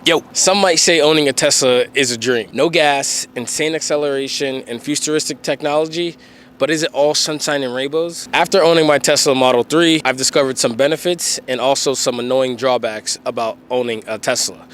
Yo, some might say owning a Tesla is a dream. No gas, insane acceleration, and futuristic technology, but is it all sunshine and rainbows? After owning my Tesla Model 3, I've discovered some benefits and also some annoying drawbacks about owning a Tesla.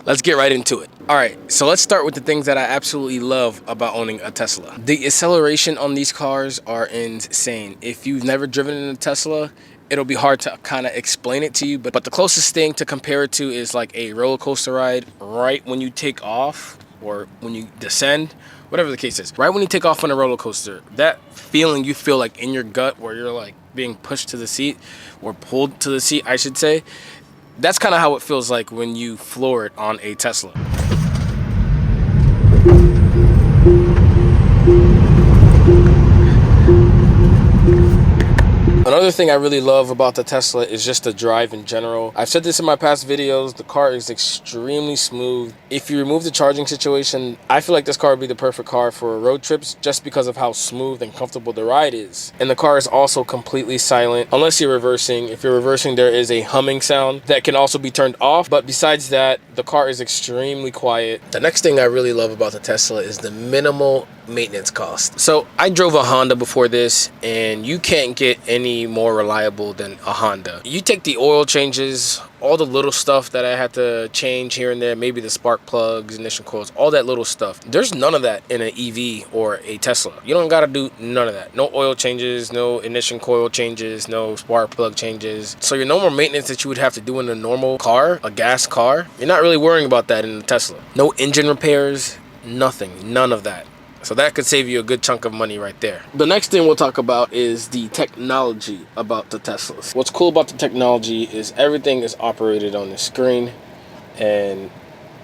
Let's get right into it. All right, so let's start with the things that I absolutely love about owning a Tesla. The acceleration on these cars are insane. If you've never driven in a Tesla, it'll be hard to kind of explain it to you, but the closest thing to compare it to is like a roller coaster ride right when you take off or when you descend, whatever the case is. Right when you take off on a roller coaster, that feeling you feel like in your gut where you're like being pushed to the seat or pulled to the seat, I should say. That's kind of how it feels like when you floor it on a Tesla. Another thing I really love about the Tesla is just the drive in general. I've said this in my past videos, the car is extremely smooth. If you remove the charging situation, I feel like this car would be the perfect car for road trips just because of how smooth and comfortable the ride is. And the car is also completely silent unless you're reversing. If you're reversing, there is a humming sound that can also be turned off. But besides that, the car is extremely quiet. The next thing I really love about the Tesla is the minimal maintenance cost. So I drove a Honda before this, and you can't get any more reliable than a Honda. You take the oil changes, all the little stuff that I had to change here and there, maybe the spark plugs, ignition coils, all that little stuff. There's none of that in an EV or a Tesla. You don't gotta do none of that. No oil changes, no ignition coil changes, no spark plug changes. So your normal maintenance that you would have to do in a normal car, a gas car, you're not really worrying about that in a Tesla. No engine repairs, nothing, none of that. So that could save you a good chunk of money right there. The next thing we'll talk about is the technology about the Teslas. What's cool about the technology is everything is operated on the screen, and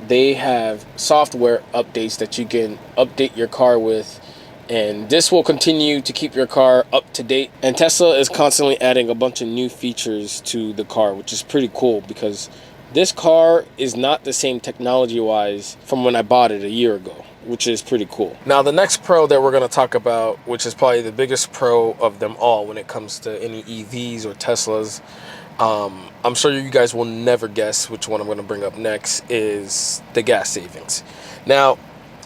they have software updates that you can update your car with, and this will continue to keep your car up to date. And Tesla is constantly adding a bunch of new features to the car, which is pretty cool because this car is not the same technology-wise from when I bought it a year ago, which is pretty cool. Now, the next pro that we're going to talk about, which is probably the biggest pro of them all when it comes to any EVs or Teslas, I'm sure you guys will never guess which one I'm going to bring up next, is the gas savings. Now,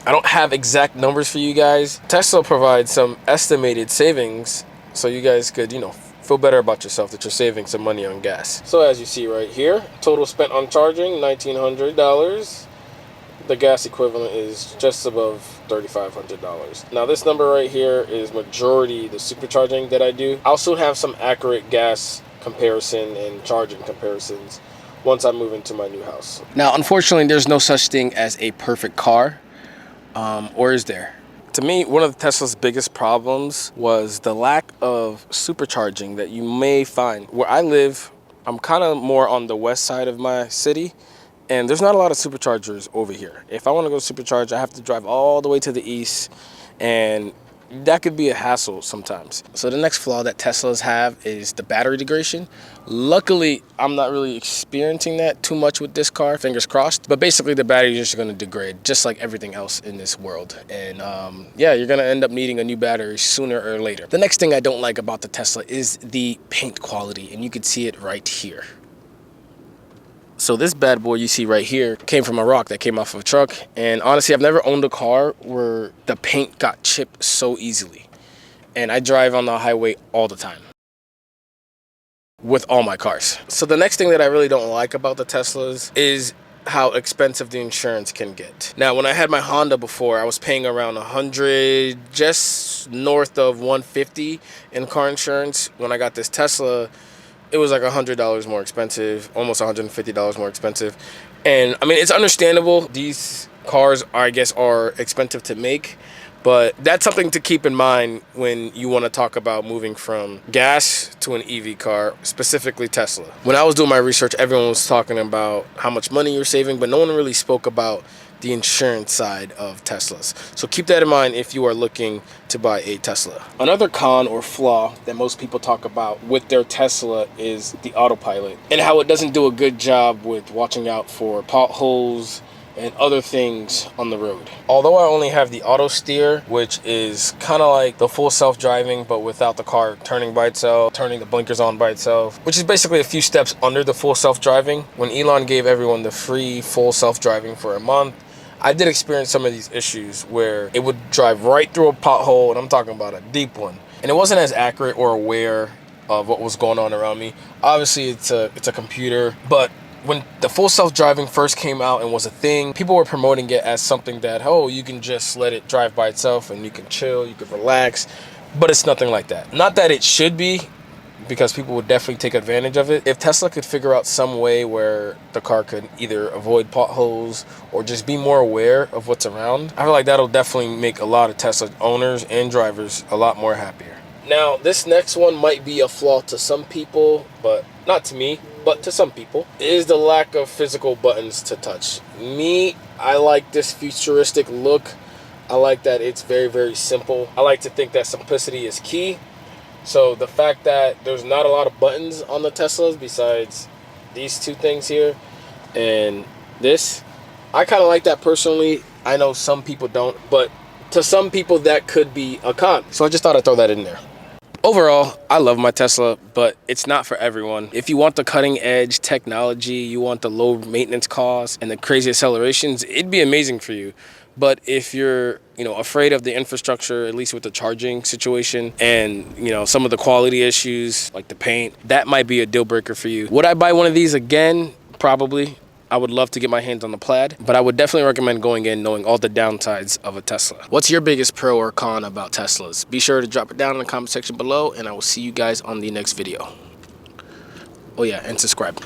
I don't have exact numbers for you guys. Tesla provides some estimated savings so you guys could, feel better about yourself that you're saving some money on gas. So as you see right here, total spent on charging, $1,900. The gas equivalent is just above $3,500. Now this number right here is majority the supercharging that I do. I also have some accurate gas comparison and charging comparisons once I move into my new house. Now, unfortunately, there's no such thing as a perfect car, or is there? To me, one of Tesla's biggest problems was the lack of supercharging that you may find. Where I live, I'm kind of more on the west side of my city, and there's not a lot of superchargers over here. If I want to go supercharge, I have to drive all the way to the east, and that could be a hassle sometimes. So the next flaw that Teslas have is the battery degradation. Luckily, I'm not really experiencing that too much with this car, fingers crossed. But basically, the battery is just going to degrade, just like everything else in this world. And yeah, you're going to end up needing a new battery sooner or later. The next thing I don't like about the Tesla is the paint quality, and you can see it right here. So this bad boy you see right here came from a rock that came off of a truck. And honestly, I've never owned a car where the paint got chipped so easily. And I drive on the highway all the time with all my cars. So the next thing that I really don't like about the Teslas is how expensive the insurance can get. Now, when I had my Honda before, I was paying around $100, just north of $150 in car insurance. When I got this Tesla, it was like $100 more expensive, almost $150 more expensive. And I mean, it's understandable. These cars, I guess, are expensive to make, but that's something to keep in mind when you want to talk about moving from gas to an EV car, specifically Tesla. When I was doing my research, everyone was talking about how much money you're saving, but no one really spoke about the insurance side of Teslas. So keep that in mind if you are looking to buy a Tesla. Another con or flaw that most people talk about with their Tesla is the autopilot and how it doesn't do a good job with watching out for potholes and other things on the road. Although I only have the auto steer, which is kind of like the full self-driving, but without the car turning by itself, turning the blinkers on by itself, which is basically a few steps under the full self-driving. When Elon gave everyone the free full self-driving for a month, I did experience some of these issues where it would drive right through a pothole, and I'm talking about a deep one. And it wasn't as accurate or aware of what was going on around me. Obviously, it's a computer, but when the full self-driving first came out and was a thing, people were promoting it as something that, oh, you can just let it drive by itself and you can chill, you can relax, but it's nothing like that. Not that it should be, because people would definitely take advantage of it. If Tesla could figure out some way where the car could either avoid potholes or just be more aware of what's around, I feel like that'll definitely make a lot of Tesla owners and drivers a lot more happier. Now, this next one might be a flaw to some people, but not to me, but to some people, is the lack of physical buttons to touch. Me, I like this futuristic look. I like that it's very, very simple. I like to think that simplicity is key. So the fact that there's not a lot of buttons on the Teslas besides these two things here and this, I kind of like that personally. I know some people don't, but to some people that could be a con. So I just thought I'd throw that in there. Overall, I love my Tesla, but it's not for everyone. If you want the cutting edge technology, you want the low maintenance costs and the crazy accelerations, it'd be amazing for you. But if you're, afraid of the infrastructure, at least with the charging situation and, some of the quality issues like the paint, that might be a deal breaker for you. Would I buy one of these again? Probably. I would love to get my hands on the Plaid, but I would definitely recommend going in knowing all the downsides of a Tesla. What's your biggest pro or con about Teslas? Be sure to drop it down in the comment section below, and I will see you guys on the next video. Oh yeah, and subscribe.